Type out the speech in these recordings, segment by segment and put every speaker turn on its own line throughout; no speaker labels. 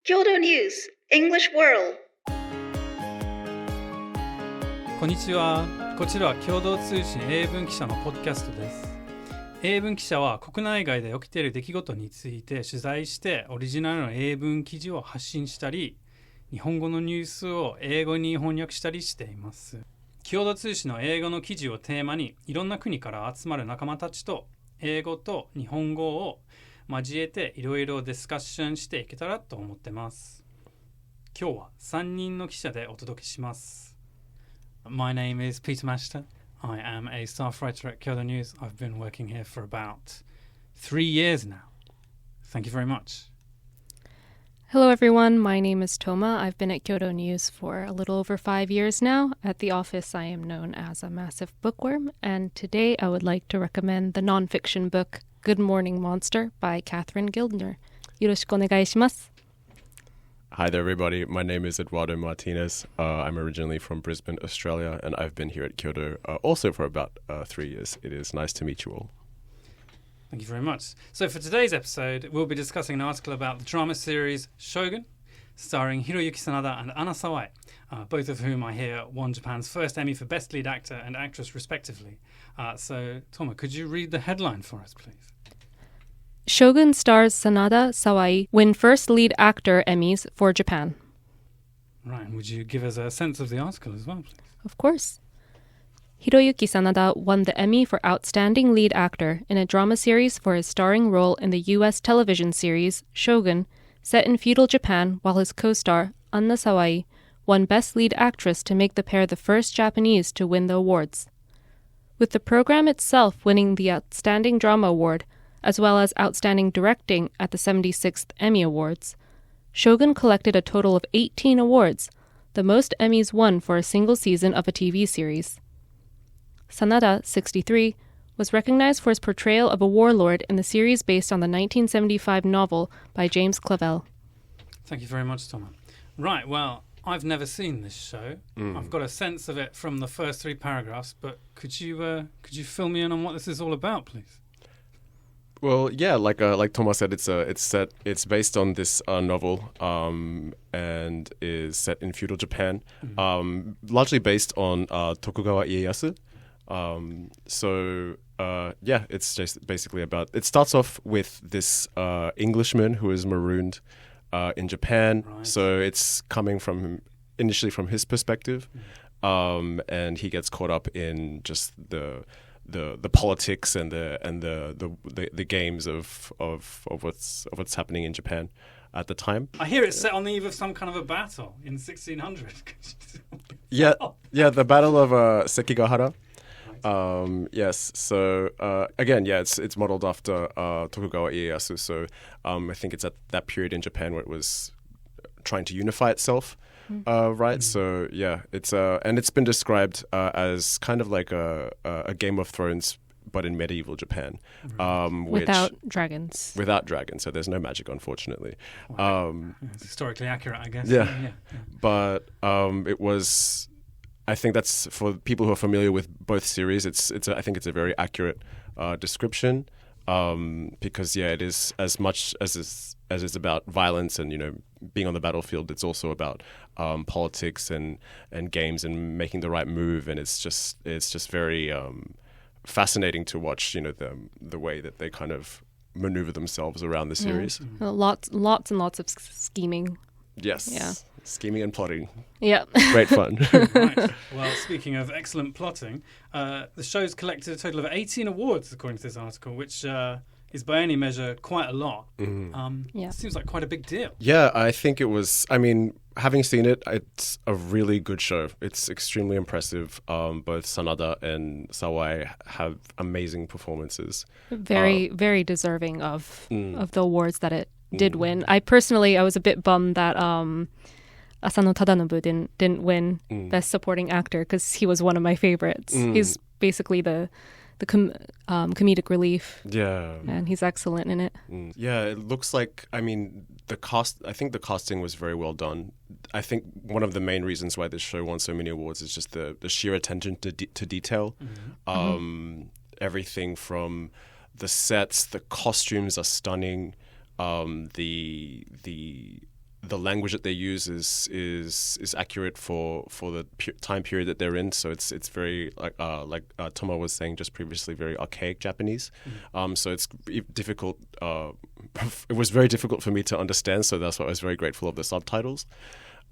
Kyodo News English World
こんにちは。こちらは共同通信英文記者のポッドキャストです。英文記者は国内外で起きている出来事について取材してオリジナルの英文記事を発信したり、日本語のニュースを英語に翻訳したりしています。共同通信の英語の記事をテーマにいろんな国から集まる仲間たちと英語と日本語を交えていろいろディスカッションしていけたらと思ってます。今日は3人の記者でお届けします。My name is Peter Mashita. I am a staff writer at Kyodo News. I've been working here for about 3 years now. Thank you very much.
Hello everyone, my name is Toma. I've been at Kyodo News for a little over 5 years now. At the office, I am known as a massive bookworm, and today I would like to recommend the nonfiction book Good Morning Monster by Catherine Gildner. よろしくお願いします。
Hi there, everybody. My name is Eduardo Martinez. I'm originally from Brisbane, Australia, and I've been here at Kyodo also for about 3 years. It is nice to meet you all.
Thank you very much. So for today's episode, we'll be discussing an article about the drama series Shogun, starring Hiroyuki Sanada and Anna Sawai, both of whom I hear won Japan's first Emmy for Best Lead Actor and Actress respectively. So, Toma, could you read the headline for us, please?
Shogun stars Sanada Sawai win first lead actor Emmys for Japan.
Right, and would you give us a sense of the article as well, please?
Of course. Hiroyuki Sanada won the Emmy for Outstanding Lead Actor in a drama series for his starring role in the U.S. television series Shogun, set in feudal Japan, while his co-star, Anna Sawai, won Best Lead Actress to make the pair the first Japanese to win the awards. With the program itself winning the Outstanding Drama Award, as well as Outstanding Directing at the 76th Emmy Awards, Shogun collected a total of 18 awards, the most Emmys won for a single season of a TV series. Sanada, 63, was recognized for his portrayal of a warlord in the series based on the 1975 novel by James Clavell.
Thank you very much, Toma. Right, well, I've never seen this show. I've got a sense of it from the first 3 paragraphs, but could you fill me in on what this is all about, please?
Well, yeah, like Thomas said, it's based on this novel and is set in feudal Japan, largely based on Tokugawa Ieyasu. It's just basically about. It starts off with this Englishman who is marooned in Japan, right. So it's coming initially from his perspective, and he gets caught up in just the politics and the games of what's happening in Japan at the time.
I hear it's set on the eve of some kind of a battle in 1600.
Yeah, the Battle of Sekigahara. Yes. So again, it's modeled after Tokugawa Ieyasu. So I think it's at that period in Japan where it was trying to unify itself. Right. So yeah, it's been described as kind of like a Game of Thrones, but in medieval Japan,
without dragons.
Without dragons, so there's no magic, unfortunately.
It's historically accurate, I guess.
Yeah. But it was. I think that's for people who are familiar with both series. I think it's a very accurate description because it is as much as it's about violence and being on the battlefield. It's also about politics and games and making the right move, and it's just very fascinating to watch. The way that they kind of maneuver themselves around the series.
Yeah. Lots and lots of scheming.
Yes.
Yeah.
Scheming and plotting.
Yeah.
Great fun.
Right. Well, speaking of excellent plotting, the show's collected a total of 18 awards, according to this article, which is by any measure quite a lot. Seems like quite a big deal.
Yeah, I think it was. I mean, having seen it, it's a really good show. It's extremely impressive. Both Sanada and Sawai have amazing performances.
Very, very deserving of the awards that it did win. I was a bit bummed that Asano Tadanobu didn't win Best Supporting Actor because he was one of my favorites. He's basically the comedic relief.
Yeah.
And he's excellent in it.
Yeah, it looks like, I think the casting was very well done. I think one of the main reasons why this show won so many awards is just the sheer attention to detail. Everything from the sets, the costumes are stunning. The the language that they use is accurate for the time period that they're in. So it's very like Toma was saying just previously, very archaic Japanese. So it's difficult. It was very difficult for me to understand. So that's why I was very grateful of the subtitles,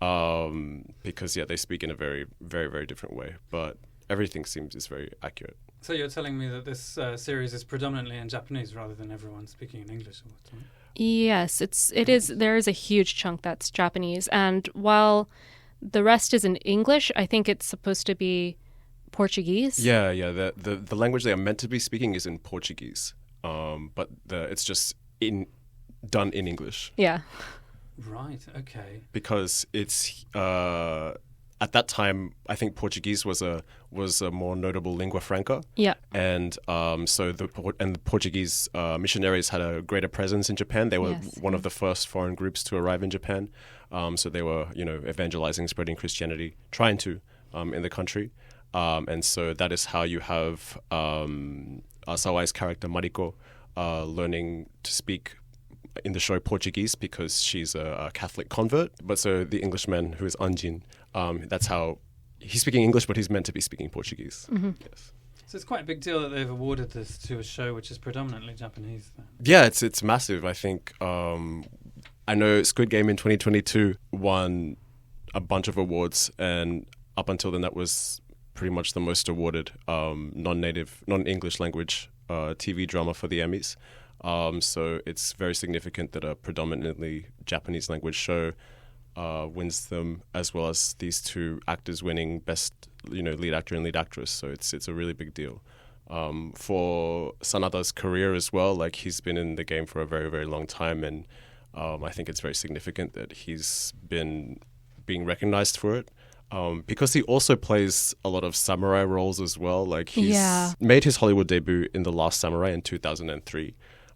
because they speak in a very, very, very different way. But everything is very accurate.
So you're telling me that this series is predominantly in Japanese rather than everyone speaking in English all the time?
Yes, it is. There is a huge chunk that's Japanese, and while the rest is in English, I think it's supposed to be Portuguese.
Yeah. The language they are meant to be speaking is in Portuguese, but it's just done in English.
Yeah.
Right. Okay.
Because it's at that time, I think Portuguese was a more notable lingua franca.
Yeah.
And so the Portuguese missionaries had a greater presence in Japan. They were one of the first foreign groups to arrive in Japan. So they were, evangelizing, spreading Christianity, trying to in the country. And so that is how you have Sawai's character Mariko learning to speak in the show Portuguese because she's a Catholic convert. But so the Englishman who is Anjin, that's how he's speaking English, but he's meant to be speaking Portuguese.
Mm-hmm.
Yes.
So it's quite a big deal that they've awarded this to a show which is predominantly Japanese then.
Yeah, it's massive. I think I know Squid Game in 2022 won a bunch of awards, and up until then that was pretty much the most awarded non-English language TV drama for the Emmys. So it's very significant that a predominantly Japanese language show wins them, as well as these two actors winning best, lead actor and lead actress. So it's a really big deal. For Sanada's career as well, like he's been in the game for a very, very long time, and I think it's very significant that he's been being recognized for it. Because he also plays a lot of samurai roles as well. Like he's made his Hollywood debut in The Last Samurai in 2003.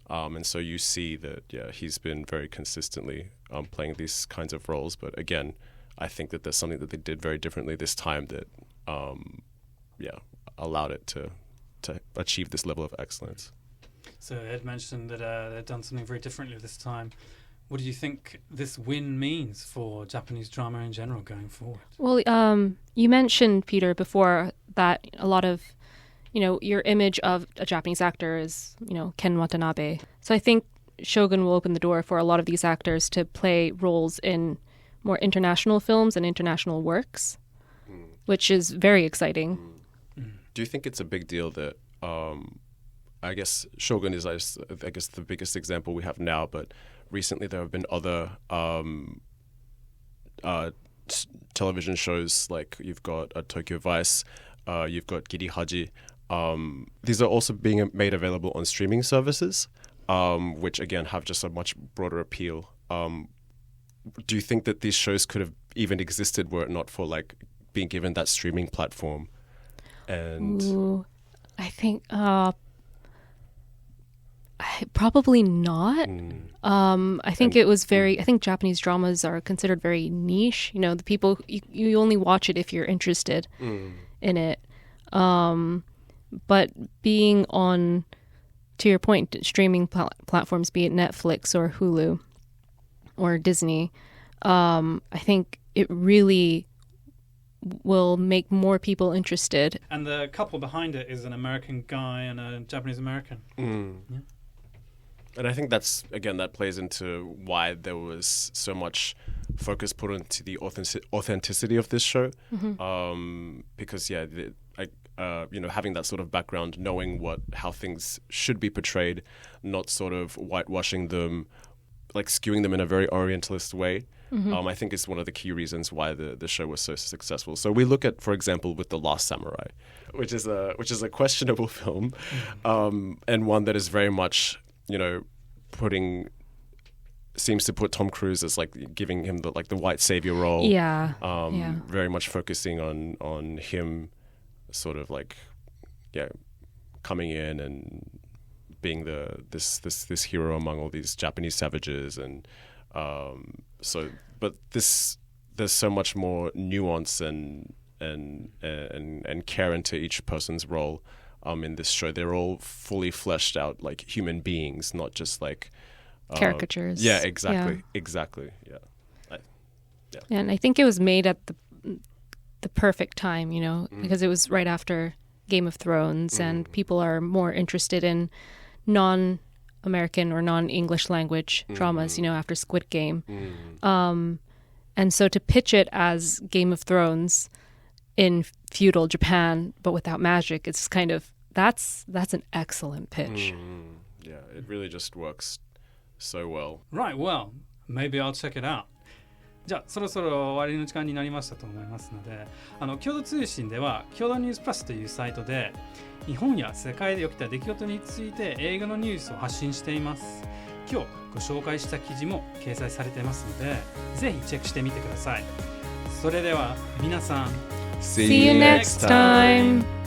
And so you see that, he's been very consistently playing these kinds of roles. But again, I think that there's something that they did very differently this time that, allowed it to achieve this level of excellence.
So Ed mentioned that they've done something very differently this time. What do you think this win means for Japanese drama in general going forward? Well,
you mentioned, Peter, before that a lot of, your image of a Japanese actor is, Ken Watanabe. So I think Shogun will open the door for a lot of these actors to play roles in more international films and international works, which is very exciting.
Do you think it's a big deal that, I guess Shogun is, the biggest example we have now, but recently there have been other television shows, like you've got Tokyo Vice, you've got Giri Haji. These are also being made available on streaming services, which again have just a much broader appeal. Do you think that these shows could have even existed were it not for like being given that streaming platform? And
I think probably not. I think it was I think Japanese dramas are considered very niche. The people, you only watch it if you're interested in it. But being on, to your point, streaming platforms, be it Netflix or Hulu or Disney, I think it really will make more people interested.
And the couple behind it is an American guy and a Japanese American. Yeah.
And I think that plays into why there was so much focus put into the authenticity of this show. Because having that sort of background, knowing how things should be portrayed, not sort of whitewashing them, like skewing them in a very Orientalist way. I think is one of the key reasons why the show was so successful. So we look at, for example, with The Last Samurai, which is a questionable film, and one that is very much seems to put Tom Cruise as like giving him the white savior role. Very much focusing on him, sort of like coming in and being this hero among all these Japanese savages, and but there's so much more nuance and care into each person's role in this show. They're all fully fleshed out like human beings, not just like
caricatures.
Yeah, exactly. Yeah.
And I think it was made at the perfect time, because it was right after Game of Thrones, and people are more interested in non-American or non-English language dramas, after Squid Game. And so to pitch it as Game of Thrones in feudal Japan, but without magic, it's kind of, that's an excellent pitch.
Yeah, it really just works so well.
Right, well, maybe I'll check it out. じゃあそろそろ終わりの時間になりましたと思いますので、共同通信では共同ニュースプラスというサイトで日本や世界で起きた出来事について映画のニュースを発信しています。今日ご紹介した記事も掲載されていますので、ぜひチェックしてみてください。それでは皆さん、
See you next time!